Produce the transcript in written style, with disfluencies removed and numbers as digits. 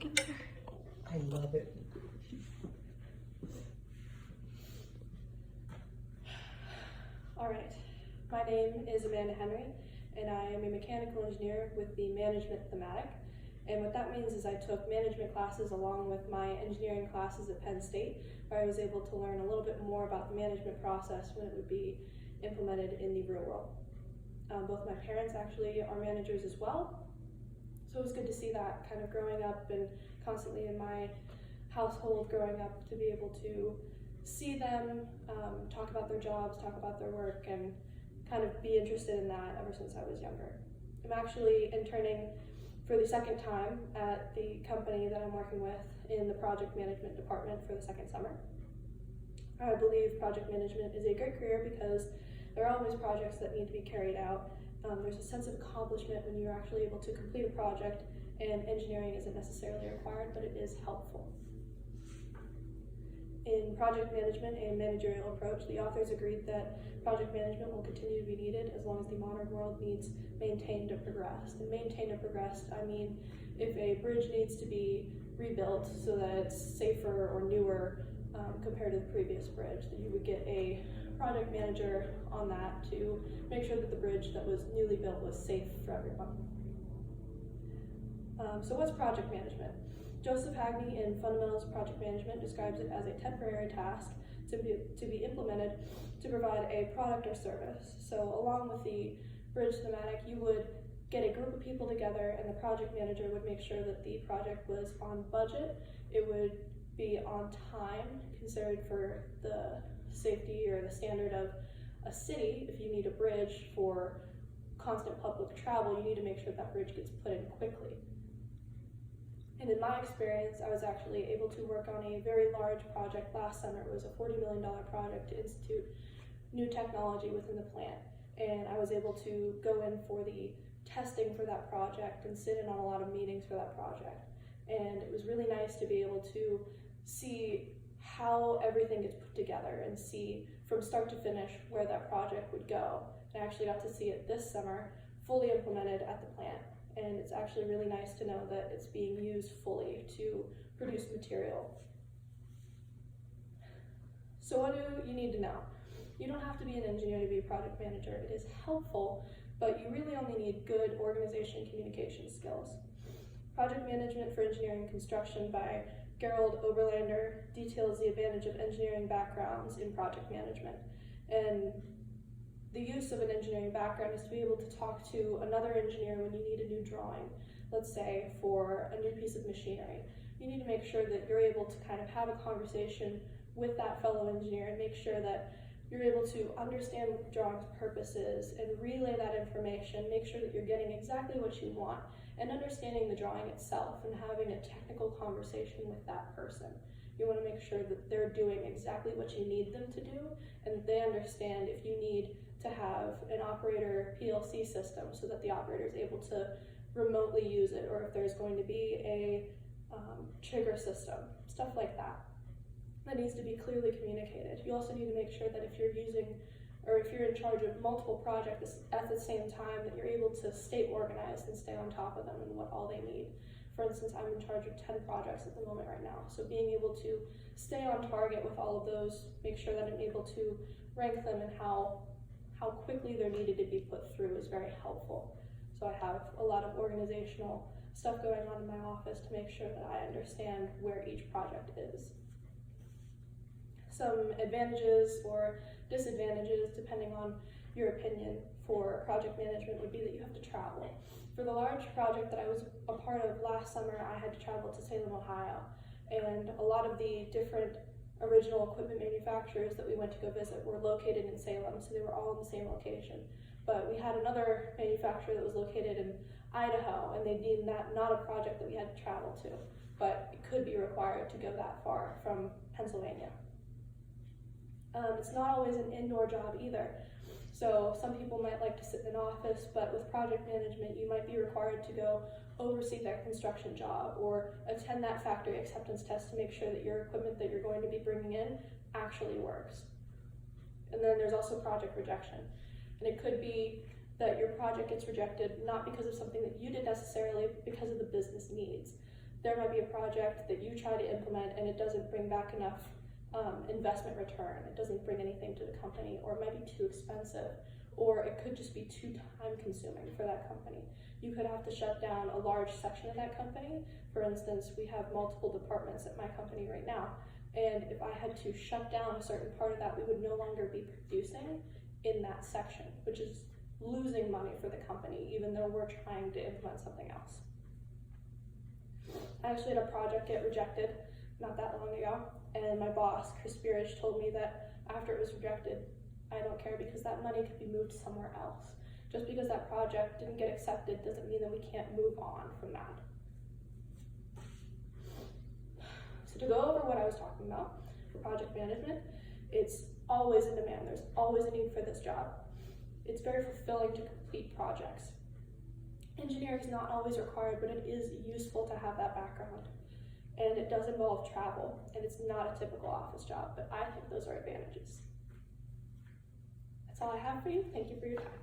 walk in there. I love it. All right, my name is Amanda Henry, and I am a mechanical engineer with the management thematic. And what that means is I took management classes along with my engineering classes at Penn State, where I was able to learn a little bit more about the management process when it would be implemented in the real world. Both my parents actually are managers as well, so it was good to see that kind of growing up and constantly in my household growing up, to be able to see them talk about their jobs, talk about their work, and kind of be interested in that ever since I was younger. I'm actually interning for the second time at the company that I'm working with in the project management department for the second summer. I believe project management is a great career because there are always projects that need to be carried out. There's a sense of accomplishment when you're actually able to complete a project, and engineering isn't necessarily required, but it is helpful. In project management, a managerial approach, the authors agreed that project management will continue to be needed as long as the modern world needs maintained or progressed. And maintained or progressed, I mean, if a bridge needs to be rebuilt so that it's safer or newer compared to the previous bridge, that you would get a project manager on that to make sure that the bridge that was newly built was safe for everyone. So what's project management? Joseph Hagney in Fundamentals of Project Management describes it as a temporary task to be implemented to provide a product or service. So along with the bridge thematic, you would get a group of people together, and the project manager would make sure that the project was on budget, it would be on time, considered for the safety or the standard of a city. If you need a bridge for constant public travel, you need to make sure that bridge gets put in quickly. And in my experience, I was actually able to work on a very large project last summer. It was a $40 million project to institute new technology within the plant. And I was able to go in for the testing for that project and sit in on a lot of meetings for that project. And it was really nice to be able to see how everything gets put together and see from start to finish where that project would go. And I actually got to see it this summer fully implemented at the plant. And it's actually really nice to know that it's being used fully to produce material. So what do you need to know? You don't have to be an engineer to be a project manager. It is helpful, but you really only need good organization and communication skills. Project Management for Engineering and Construction by Gerald Oberlander details the advantage of engineering backgrounds in project management. And the use of an engineering background is to be able to talk to another engineer when you need a new drawing, let's say for a new piece of machinery. You need to make sure that you're able to kind of have a conversation with that fellow engineer and make sure that you're able to understand what the drawing's purpose is and relay that information, make sure that you're getting exactly what you want, and understanding the drawing itself and having a technical conversation with that person. You want to make sure that they're doing exactly what you need them to do, and that they understand if you need to have an operator PLC system so that the operator is able to remotely use it, or if there's going to be a trigger system, stuff like that. That needs to be clearly communicated. You also need to make sure that if you're using, or if you're in charge of multiple projects at the same time, that you're able to stay organized and stay on top of them and what all they need. For instance, I'm in charge of 10 projects at the moment right now, so being able to stay on target with all of those, make sure that I'm able to rank them and how quickly they're needed to be put through is very helpful. So I have a lot of organizational stuff going on in my office to make sure that I understand where each project is. Some advantages or disadvantages, depending on your opinion, for project management would be that you have to travel. For the large project that I was a part of last summer, I had to travel to Salem, Ohio, and a lot of the different original equipment manufacturers that we went to go visit were located in Salem, so they were all in the same location. But we had another manufacturer that was located in Idaho, and they deemed that not a project that we had to travel to, but it could be required to go that far from Pennsylvania. It's not always an indoor job either. So some people might like to sit in an office, but with project management, you might be required to go oversee that construction job or attend that factory acceptance test to make sure that your equipment that you're going to be bringing in actually works. And then there's also project rejection. And it could be that your project gets rejected not because of something that you did necessarily, but because of the business needs. there might be a project that you try to implement and it doesn't bring back enough investment return, it doesn't bring anything to the company, or it might be too expensive, or it could just be too time consuming for that company. You could have to shut down a large section of that company. For instance, we have multiple departments at my company right now, and if I had to shut down a certain part of that, we would no longer be producing in that section, which is losing money for the company, even though we're trying to implement something else. I actually had a project get rejected not that long ago, and my boss, Chris Spearage, told me that after it was rejected, I don't care because that money could be moved somewhere else. Just because that project didn't get accepted doesn't mean that we can't move on from that. So to go over what I was talking about for project management, it's always in demand. There's always a need for this job. It's very fulfilling to complete projects. Engineering is not always required, but it is useful to have that background. And it does involve travel, and it's not a typical office job, but I think those are advantages. That's all I have for you. Thank you for your time.